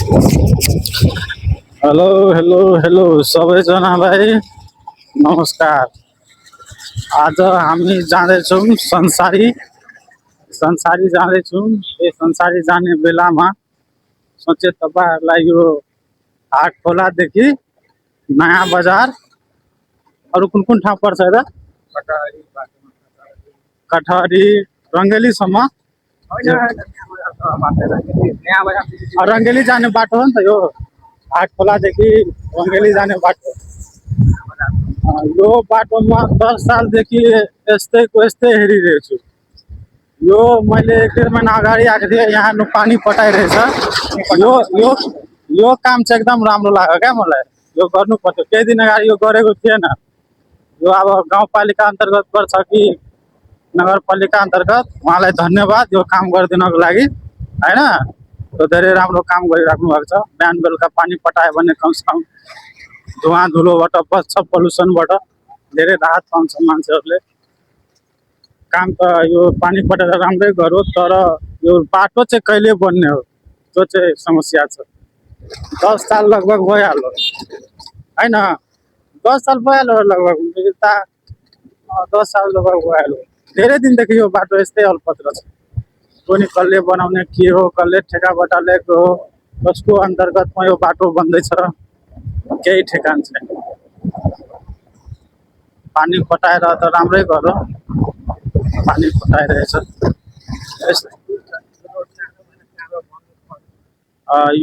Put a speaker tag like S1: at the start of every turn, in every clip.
S1: Hello hello hello सबैजनालाई नमस्कार। आज हामी जाँदैछौँ संसारी संसारी जाँदैछौँ। यो संसारी जाने बेलामा सोचे तपाईँहरूलाई यो हाट खोलादेखि नयाँ बजार अरू कुन कुन ठाउँ पर्छ र कठहरी रङ्गेलीसम्म रङ्गेली जाने बाटो हो नि त यो हाट खोलादेखि रङ्गेली जाने बाटो। यो बाटोमा 10 सालदेखि यस्तैको यस्तै हेरिरहेको छु। यो मैले 1.5 महिना अगाडि आएको थिएँ, यहाँ पानी पटाइरहेछ। यो यो यो काम चाहिँ एकदम राम्रो लाग्यो क्या मलाई। यो गर्नु पर्थ्यो, केही दिन अगाडि यो गरेको थिएन। यो अब गाउँपालिका अन्तर्गत पर्छ कि नगरपालिका अन्तर्गत, उहाँलाई धन्यवाद यो काम गरिदिनको लागि हैन। यो धेरै राम्रो काम गरिराख्नु भएको छ। बिहान बेलुका पानी पटायो भने कमसेकम धुवाँ धुलोबाट बच्छ, पल्युसनबाट धेरै राहत पाउँछ मान्छेहरूले। काम त यो पानी पटाएर राम्रै गऱ्यो, तर यो बाटो चाहिँ कहिले बन्ने हो त्यो चाहिँ समस्या छ। 10 साल लगभग भइहाल्यो हैन, 10 साल भइहाल्यो लगभग, 10 साल लगभग भइहाल्यो। धेरै दिनदेखि यो बाटो यस्तै अल्पत्र छ। कोनी कसले बनाउने के हो, कसले ठेकाबाट लिएको हो, कसको अन्तर्गतमा यो बाटो बन्दैछ केही ठेगान छैन। पानी पटाएर त राम्रै गऱ्यो, पानी पटाइरहेछ।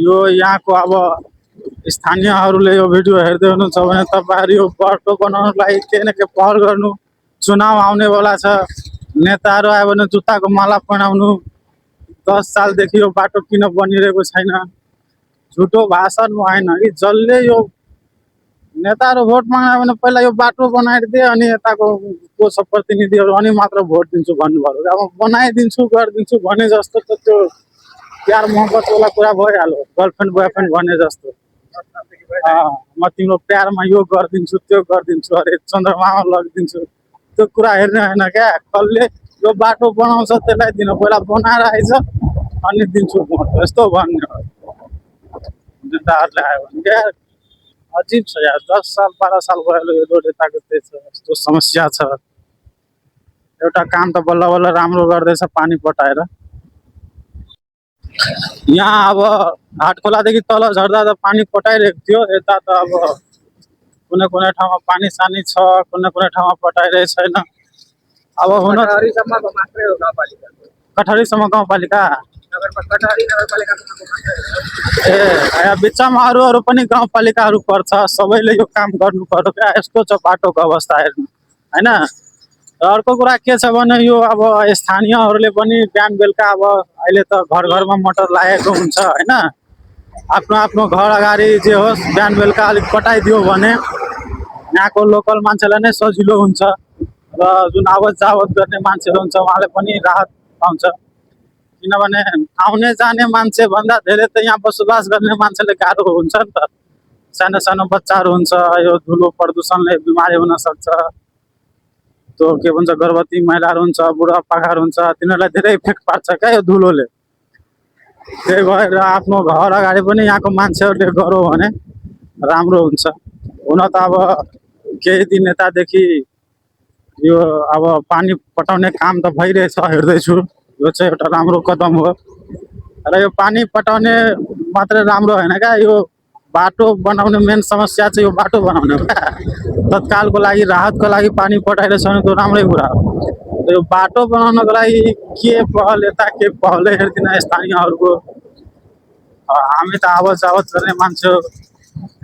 S1: यो यहाँको अब स्थानीयहरूले यो भिडियो हेर्दै हुनुहुन्छ भने तपाईँहरू यो बाटो बनाउनको लागि केही न केही पहल गर्नु। चुनाव आउनेवाला छ, नेताहरू आयो भने जुत्ताको माला बनाउनु। 10 सालदेखि यो बाटो किन बनिरहेको छैन, झुटो भाषण भएन कि जसले यो नेताहरू भोट माग्यो भने पहिला यो बाटो बनाइदिए अनि यताको को सब प्रतिनिधिहरू अनि मात्र भोट दिन्छु भन्नुभयो। अब बनाइदिन्छु गरिदिन्छु भने जस्तो त त्यो प्यार मोहब्बतवाला कुरा भइहाल्यो, गर्लफ्रेन्ड बोयफ्रेन्ड भने जस्तो। म तिम्रो प्यारमा यो गरिदिन्छु त्यो गरिदिन्छु, अरे चन्द्रमामा लगिदिन्छु, त्यो कुरा हेर्ने होइन क्या। कसले यो बाटो बनाउँछ त्यसलाई दिनु, पहिला बनाएर आइज अनि दिन्छु भोट, यस्तो भन्ने हो नेताहरूले आयो भने। क्या अजिब छ यार, 10 साल 12 साल भयो यो रोड यताको त्यही छ, यस्तो समस्या छ। एउटा काम त बल्ल बल्ल राम्रो गर्दैछ पानी पटाएर। यहाँ अब हाट खोलादेखि तल झर्दा त पानी पटाइरहेको थियो, यता त अब कुनै कुनै ठाउँमा पानी सानी छ, कुनै कुनै ठाउँमा पटाइरहेको छैन। अब हुन कठहरीसम्म गाउँपालिका ए यहाँ बिचमा अरू पनि गाउँपालिकाहरू पर्छ, सबैले यो काम गर्नु पर्यो क्या। यस्तो छ बाटोको अवस्था हेर्नु हैन। अर्को कुरा के छ भने यो अब स्थानीयहरूले पनि बिहान बेलुका अब अहिले त घर घरमा मोटर लागेको हुन्छ हैन। आफ्नो आफ्नो घर अगाडि जे होस् बिहान बेलुका अलिक पटाइदियो भने यहाँको लोकल मान्छेलाई नै सजिलो हुन्छ र जुन आवत जावत गर्ने मान्छेहरू हुन्छ उहाँले पनि राहत पाउँछ। किनभने आउने जाने मान्छे भन्दा धेरै त यहाँ बसोबास गर्ने मान्छेले गाह्रो हुन्छ नि त। सानो सानो बच्चाहरू हुन्छ, यो धुलो प्रदूषणले बिमारी हुन सक्छ। त्यो के भन्छ गर्भवती महिलाहरू हुन्छ, बुढापाकाहरू हुन्छ, तिनीहरूलाई धेरै इफेक्ट पार्छ क्या यो धुलोले। त्यही भएर आफ्नो घर अगाडि पनि यहाँको मान्छेहरूले गर्यो भने राम्रो हुन्छ। हुन त अब केही दिन यतादेखि यो अब पानी पटाउने काम त भइरहेछ, हेर्दैछु। यो चाहिँ एउटा राम्रो कदम हो र यो पानी पटाउने मात्रै राम्रो होइन क्या, यो बाटो बनाउने मेन समस्या चाहिँ यो बाटो बनाउने हो क्या। तत्कालको लागि राहतको लागि पानी पटाइरहेछ भने त राम्रै कुरा हो। यो बाटो बनाउनको लागि के पहल यता के पहलै हेर्दिन स्थानीयहरूको। हामी त आवत जावत गर्ने मान्छे हो,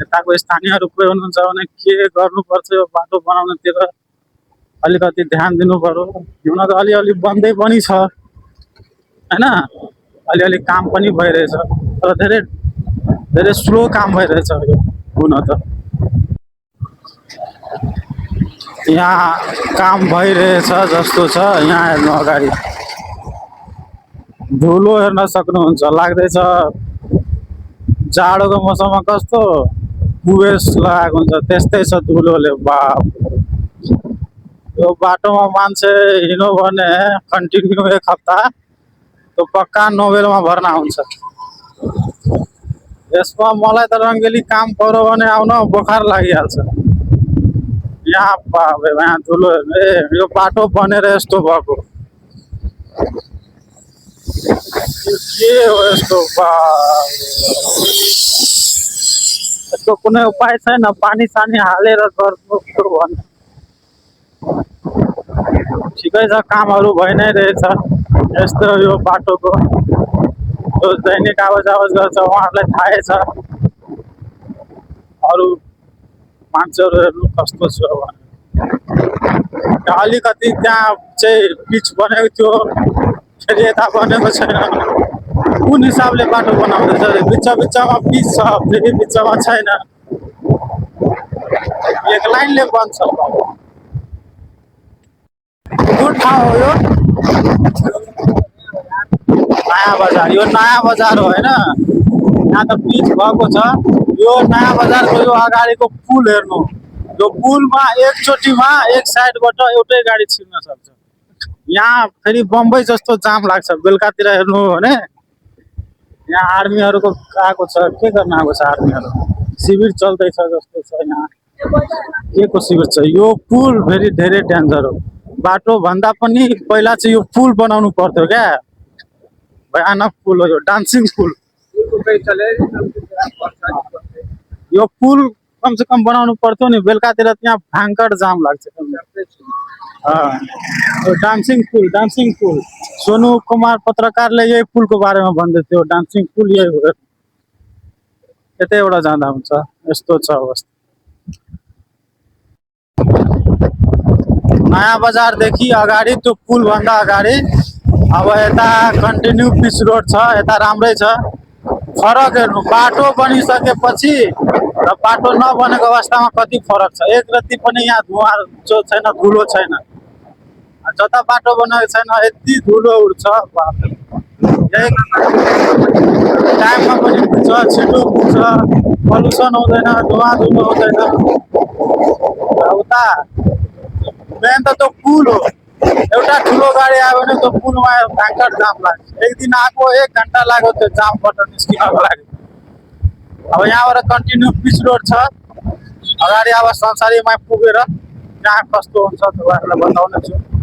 S1: यताको स्थानीयहरू कोही हुनुहुन्छ भने के गर्नुपर्छ यो बाटो बनाउनेतिर अलिकति ध्यान दिनु पर्यो। हुन त अलिअलि बन्दै पनि छ हैन, अलिअलि काम पनि भइरहेछ, तर धेरै धेरै स्लो काम भइरहेछ यो। हुन त यहाँ काम भइरहेछ जस्तो छ। यहाँ हेर्नु अगाडि धुलो हेर्न सक्नुहुन्छ, लाग्दैछ जाडोको मौसममा कस्तो कुवेस लगाएको हुन्छ त्यस्तै छ धुलोले। बाप यो बाटोमा मान्छे हिँड्यो भने कन्टिन्यू 1 हप्ता तो पक्का नोबेलमा भर्ना हुन्छ। यसमा मलाई त रङ्गेली काम पऱ्यो भने आउन बोखार लागिहाल्छ। यहाँ बाबे यहाँ धुलो ए यो बाटो बनेर यस्तो भएको के हो यस्तो बा यसको कुनै उपाय छैन पानी सानी हालेर गर्नु पर्यो भने ठिकै छ कामहरू भइ नै रहेछ यस्तो यो बाटोको जो दैनिक आवाज गर्छ उहाँहरूलाई थाहै छ अरू मान्छेहरू हेर्नु कस्तो छ भने अलिकति त्यहाँ चाहिँ पिच बनेको थियो फेरि यता बनेको छैन कुन हिसाबले बाटो बनाउँदैछ बिच बिचमा पिच छ फेरि बिचमा छैन एक लाइनले बन्छ कुन ठाउँ हो यो नयाँ बजार यो नयाँ बजार हो होइन यहाँ त पिच भएको छ यो नयाँ बजारको यो अगाडिको पुल हेर्नु यो पुलमा एकचोटिमा एक साइडबाट एउटै गाडी छिर्न सक्छ यहाँ फेरि बम्बई जस्तो जाम लाग्छ बेलुकातिर हेर्नु हो भने यहाँ आर्मीहरूको आएको छ के गर्न आएको छ आर्मीहरू शिविर चल्दैछ जस्तो छ यहाँ के को शिविर छ यो पुल फेरि धेरै डेन्जर हो बाटो भन्दा पनि पहिला चाहिँ यो पुल बनाउनु पर्थ्यो क्या भयानक पुल हो यो डान्सिङ पुल यो पुल कमसे कम बनाउनु पर्थ्यो नि बेलुकातिर त्यहाँ भयङ्कर जाम लाग्छ डान्सिङ पुल सोनू कुमार पत्रकारले यही पुलको बारेमा भन्दै थियो डान्सिङ पुल यही हो यतैबाट जाँदा हुन्छ यस्तो छ अवस्था नयाँ बजारदेखि अगाडि त्यो पुलभन्दा अगाडि अब यता कन्टिन्यू पिच रोड छ यता राम्रै छ फरक हेर्नु बाटो बनिसकेपछि र बाटो नबनेको अवस्थामा कति फरक छ एक रति पनि यहाँ धुवा जो छैन धुलो छैन जता बाटो बनाएको छैन यति धुलो उड्छ टाइममा पनि पुग्छ छिटो पुग्छ पल्युसन हुँदैन धुवा धुलो हुँदैन उता मेन त त्यो पुल हो एउटा ठुलो गाडी आयो भने त्यो पुलमा भयङ्कर जाम लाग्छ एक दिन आएको 1 घन्टा लाग्यो त्यो जामबाट निस्किनको लागि अब यहाँबाट कन्टिन्यू पिच रोड छ अगाडि अब संसारीमा पुगेर कहाँ कस्तो हुन्छ तपाईँहरूलाई बताउने छु